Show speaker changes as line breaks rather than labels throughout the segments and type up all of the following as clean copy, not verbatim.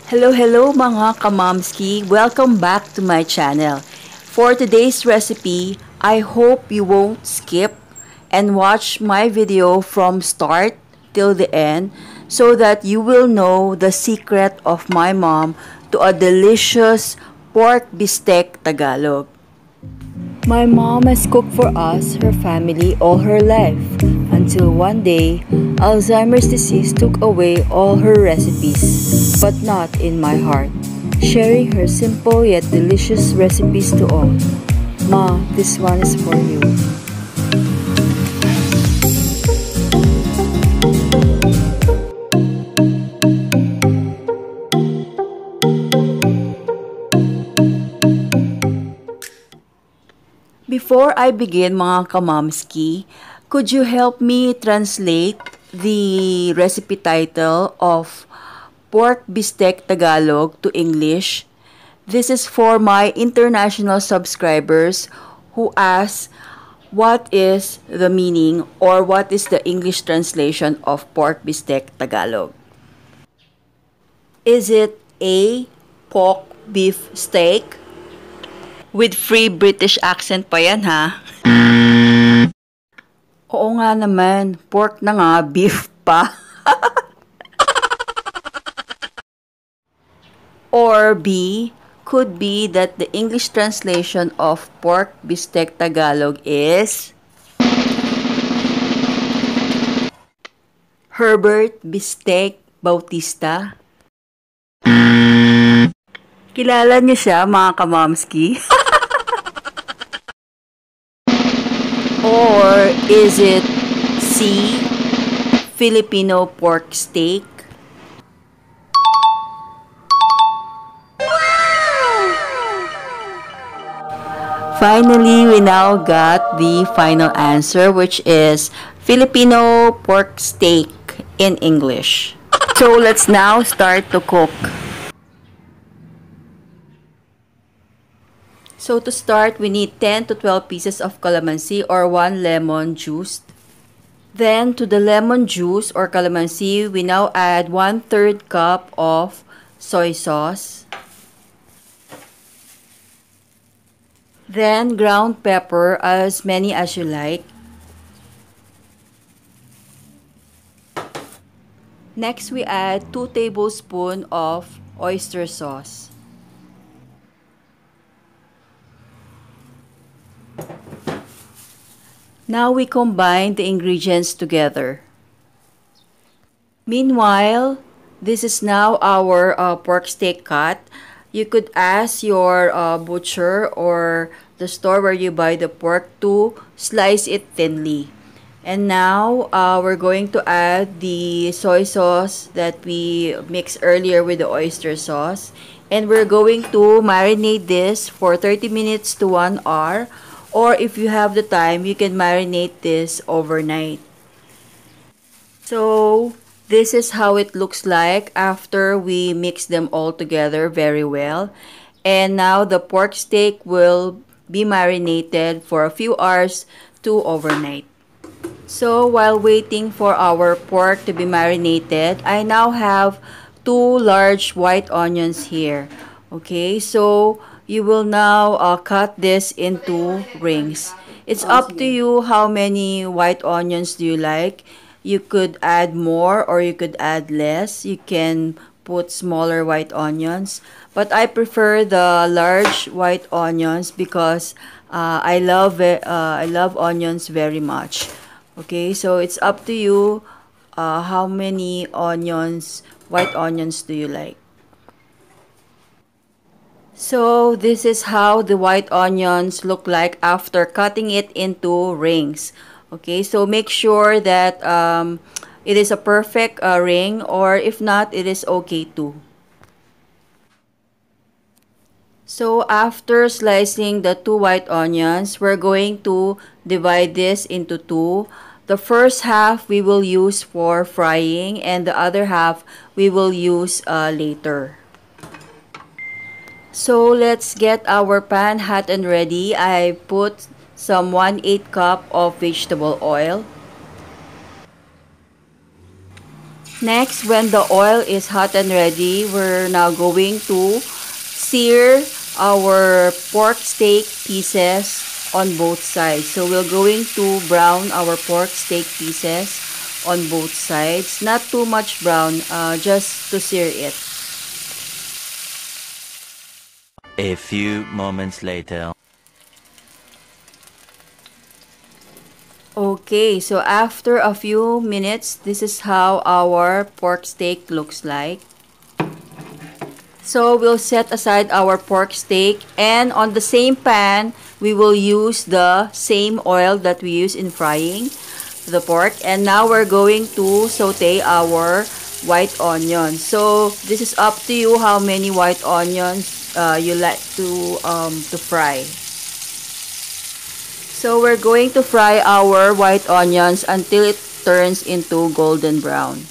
Hello mga kamamski! Welcome back to my channel. For today's recipe, I hope you won't skip and watch my video from start till the end so that you will know the secret of my mom to a delicious pork bistek Tagalog. My mom has cooked for us, her family, all her life, until one day, Alzheimer's disease took away all her recipes, but not in my heart, sharing her simple yet delicious recipes to all. Ma, this one is for you. Before I begin mga kamamski, could you help me translate the recipe title of Pork Bistek Tagalog to English? This is for my international subscribers who ask what is the meaning or what is the English translation of Pork Bistek Tagalog. Is it A. Pork beef steak? With free British accent pa yan, ha? Oo nga naman, pork na nga, beef pa. Or B, could be that the English translation of Pork Bistek Tagalog is Herbert Bistek Bautista. Kilala niyo siya, mga kamamski? Or is it C, Filipino pork steak? Finally, we now got the final answer, which is Filipino pork steak in English. So let's now start to cook. So to start, we need 10 to 12 pieces of calamansi or 1 lemon juice. Then to the lemon juice or calamansi, we now add 1/3 cup of soy sauce. Then ground pepper, as many as you like. Next, we add 2 tablespoons of oyster sauce. Now we combine the ingredients together. Meanwhile, this is now our pork steak cut. You could ask your butcher or the store where you buy the pork to slice it thinly. And now we're going to add the soy sauce that we mixed earlier with the oyster sauce. And we're going to marinate this for 30 minutes to 1 hour. Or if you have the time, you can marinate this overnight. So this is how it looks like after we mix them all together very well. And now the pork steak will be marinated for a few hours to overnight. So while waiting for our pork to be marinated, I now have 2 large white onions here. Okay, so you will now cut this into rings. It's up to you how many white onions do you like. You could add more or you could add less. You can put smaller white onions. But I prefer the large white onions because I love onions very much. Okay, so it's up to you how many white onions do you like. So this is how the white onions look like after cutting it into rings. Okay, so make sure that it is a perfect ring, or if not, it is okay too. So after slicing the 2 white onions, we're going to divide this into 2. The first half we will use for frying and the other half we will use later. So let's get our pan hot and ready. I put some 1/8 cup of vegetable oil. Next, when the oil is hot and ready, we're now going to sear our pork steak pieces on both sides. So we're going to brown our pork steak pieces on both sides. Not too much brown, just to sear it.
A few moments later.
Okay, so after a few minutes, this is how our pork steak looks like. So we'll set aside our pork steak, and on the same pan, we will use the same oil that we use in frying the pork. And now we're going to saute our white onions. So this is up to you how many white onions you like to fry. So we're going to fry our white onions until it turns into golden brown.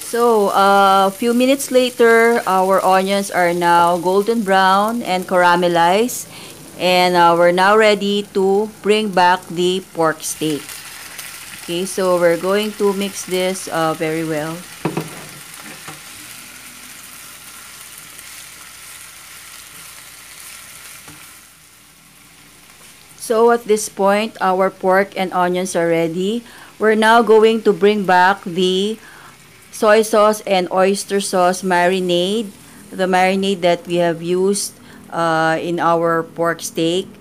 So a few minutes later, our onions are now golden brown and caramelized. And we're now ready to bring back the pork steak. Okay, so we're going to mix this very well. So at this point, our pork and onions are ready. We're now going to bring back the soy sauce and oyster sauce marinade. The marinade that we have used in our pork steak.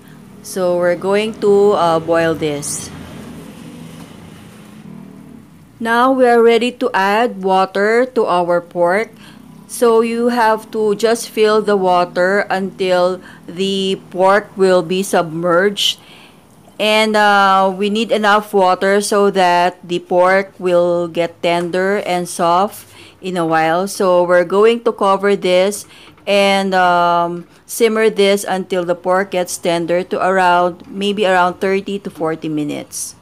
So we're going to boil this. Now we are ready to add water to our pork. So you have to just fill the water until the pork will be submerged. And we need enough water so that the pork will get tender and soft in a while. So we're going to cover this and simmer this until the pork gets tender to maybe around 30 to 40 minutes.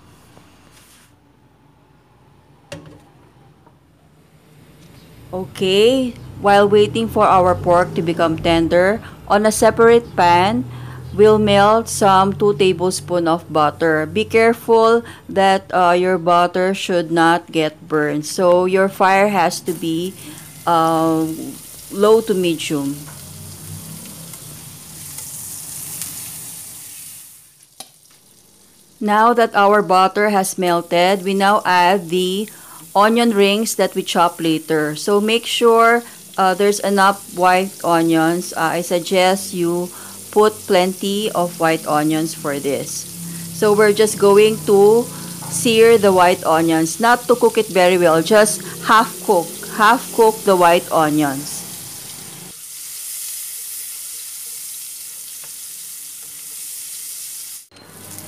Okay, while waiting for our pork to become tender, on a separate pan, we'll melt some 2 tablespoons of butter. Be careful that your butter should not get burned. So your fire has to be low to medium. Now that our butter has melted, we now add the onion rings that we chop later. So make sure there's enough white onions. I suggest you put plenty of white onions for this. So we're just going to sear the white onions. Not to cook it very well, just half cook the white onions.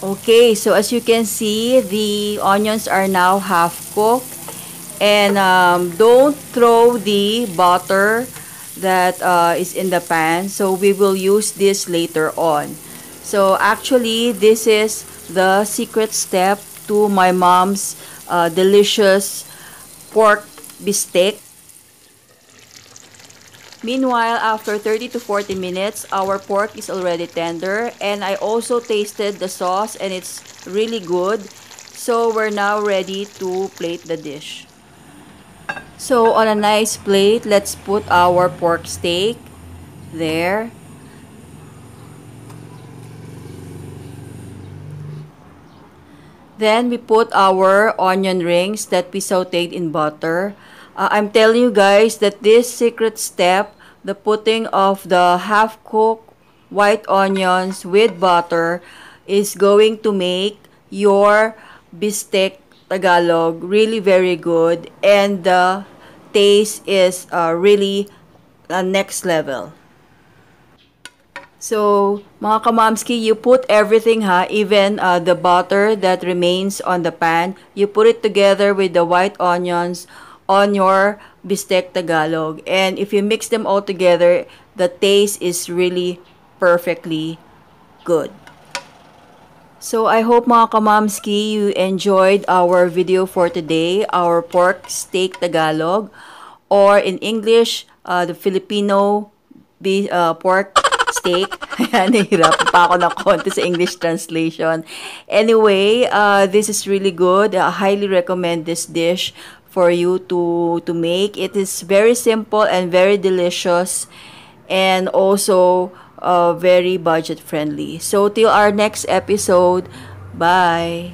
Okay, so as you can see, the onions are now half cooked. And don't throw the butter that is in the pan. So we will use this later on. So actually, this is the secret step to my mom's delicious pork bistek. Meanwhile, after 30 to 40 minutes, our pork is already tender. And I also tasted the sauce and it's really good. So we're now ready to plate the dish. So on a nice plate, let's put our pork steak there. Then we put our onion rings that we sauteed in butter. I'm telling you guys that this secret step, the putting of the half-cooked white onions with butter, is going to make your BISTEK Tagalog really very good, and the taste is really next level. So, mga kamamski, you put everything even the butter that remains on the pan, you put it together with the white onions on your BISTEK Tagalog. And if you mix them all together, the taste is really perfectly good. So, I hope mga kamamski, you enjoyed our video for today, our pork steak Tagalog, or in English, the Filipino pork steak. Ayan, nahihirapan pa ako ng konti sa English translation. Anyway, this is really good. I highly recommend this dish for you to make. It is very simple and very delicious, and also very budget friendly. So till our next episode, bye.